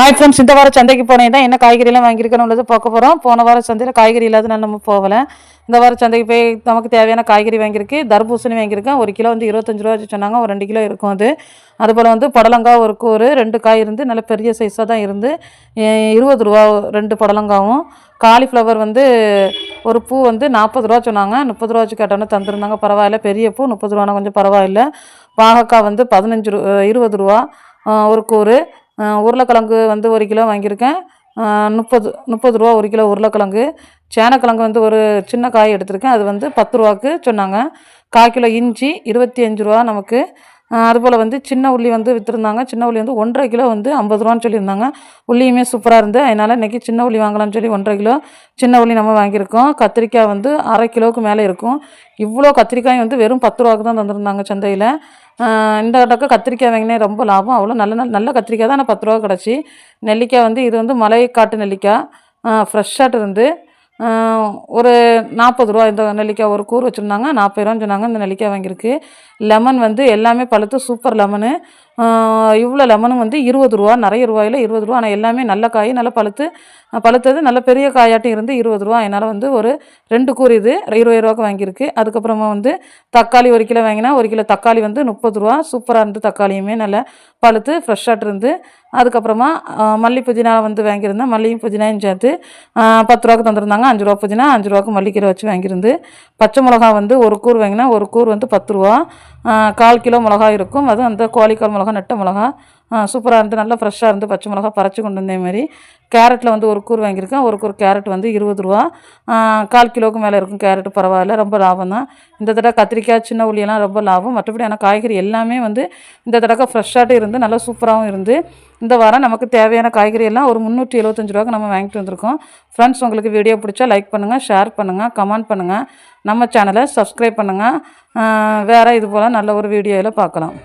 Hi friends, இந்த வாரம் சந்தைக்கு போனேன் தான் என்ன காய்கறிலாம் வாங்கியிருக்கேன்னு உள்ளது பார்க்க போகிறோம். போன வாரம் சந்தையில் காய்கறி இல்லாதனால நம்ம போகலை. இந்த வாரம் சந்தைக்கு போய் நமக்கு தேவையான காய்கறி வாங்கியிருக்கு. தர்பூசணி வாங்கியிருக்கேன். ஒரு கிலோ வந்து 25 ரூபா சொன்னாங்க. ஒரு 2 கிலோ இருக்கும் அது. அதுபோல் வந்து புடலங்காய் ஒரு 2 காய் இருந்து நல்ல பெரிய சைஸாக தான் இருந்து 20 ரூபா 2 புடலங்காவும். காலிஃப்ளவர் வந்து ஒரு பூ வந்து 40 ரூபா சொன்னாங்க. 30 ரூபா கேட்டோன்னே தந்துருந்தாங்க. பரவாயில்ல, பெரிய பூ 30 ரூபானா கொஞ்சம் பரவாயில்ல. பாகக்காய் வந்து 20 ரூபா ஒரு கூறு. உருளைக்கிழங்கு வந்து 1 கிலோ வாங்கியிருக்கேன். 30 ரூபா 1 கிலோ உருளைக்கிழங்கு. சேனக்கிழங்கு வந்து ஒரு சின்ன காய் எடுத்திருக்கேன். அது வந்து 10 ரூபாக்கு சொன்னாங்க. 1/4 கிலோ இஞ்சி 25 ரூபா நமக்கு. அதுபோல் வந்து சின்ன உள்ளி வந்து விற்றுருந்தாங்க. சின்ன உள்ளி வந்து 1.5 கிலோ வந்து 50 ரூபான்னு சொல்லியிருந்தாங்க. உள்ளியுமே சூப்பராக இருந்து, அதனால் இன்றைக்கி சின்ன உள்ளி வாங்கலாம்னு சொல்லி 1.5 கிலோ சின்ன உள்ளி நம்ம வாங்கியிருக்கோம். கத்திரிக்காய் வந்து 1/2 கிலோவுக்கு மேலே இருக்கும். இவ்வளோ கத்திரிக்காயும் வந்து வெறும் 10 ரூபாக்கு தான் தந்துருந்தாங்க சந்தையில். இந்த தடவை கத்திரிக்காய் வாங்கினேன், ரொம்ப லாபம். அவ்வளோ நல்ல கத்திரிக்காய் தான், ஆனால் 10 ரூபா கிடச்சி. நெல்லிக்காய் வந்து இது வந்து மலைக்காட்டு நெல்லிக்காய், ஃப்ரெஷ்ஷாட்டு இருந்து ஒரு 40 ரூபா. இந்த நெல்லிக்காய் ஒரு கூறு வச்சுருந்தாங்க, 40 ரூபான்னு சொன்னாங்க. இந்த நெல்லிக்காய் வாங்கியிருக்கு. லெமன் வந்து எல்லாமே பழுத்து சூப்பர் லெமனு. இவ்வளோ லெமனும் வந்து 20 ரூபா, நிறைய ரூபாயில் 20 ரூபா. ஆனால் எல்லாமே நல்ல காய், நல்லா பழுத்தது நல்ல பெரிய காயாட்டும் இருந்து 20 ரூபா. அதனால் வந்து ஒரு 2 கூறு இது 20 ரூபாய்க்கு வாங்கியிருக்கு. அதுக்கப்புறமா வந்து தக்காளி 1 கிலோ வாங்கினா 1 கிலோ தக்காளி வந்து 30 ரூபா. சூப்பராக இருந்து தக்காளியுமே நல்லா பழுத்து ஃப்ரெஷ்ஷாட்டு இருந்து. அதுக்கப்புறமா மல்லி புதினா வந்து வாங்கியிருந்தேன். மல்லியும் புதினாயும் சேர்த்து 10 ரூபாய்க்கு தந்துருந்தாங்க. 5 ரூபா புதினா, 5 ரூபாய்க்கு மல்லிக்கீரை வச்சு வாங்கியிருந்து. பச்சை மிளகா வந்து ஒரு கூறு வாங்கினா ஒரு கூறு வந்து 10 ரூபா. 1/4 கிலோ மிளகா இருக்கும். அதுவும் அந்த கோழிக்கால் மிளகா, நெட்ட மிளகா சூப்பராக இருந்து, நல்லா ஃப்ரெஷ்ஷாக இருந்து. பச்சை மிளகா பறித்து கொண்டு வந்தே மாதிரி. கேரட்டில் வந்து ஒரு கூறு வாங்கியிருக்கேன். ஒரு கூறு கேரட் வந்து 20 ரூபா. 1/4 கிலோவுக்கு மேலே இருக்கும் கேரட்டு. பரவாயில்ல, ரொம்ப லாபம் தான். இந்த தடவை கத்திரிக்காய் சின்ன உள்ளியெல்லாம் ரொம்ப லாபம். மற்றபடி ஆனால் காய்கறி எல்லாமே வந்து இந்த தடவை ஃப்ரெஷ்ஷாகட்டும் இருந்து, நல்லா சூப்பராகவும் இருந்து. இந்த வாரம் நமக்கு தேவையான காய்கறி எல்லாம் ஒரு 375 ரூபாய்க்கு நம்ம வாங்கிட்டு வந்திருக்கோம். ஃப்ரெண்ட்ஸ், உங்களுக்கு வீடியோ பிடிச்சா லைக் பண்ணுங்கள், ஷேர் பண்ணுங்கள், கமெண்ட் பண்ணுங்கள், நம்ம சேனலை சப்ஸ்கிரைப் பண்ணுங்கள். வேறு இது போல் நல்ல ஒரு வீடியோவில் பார்க்கலாம்.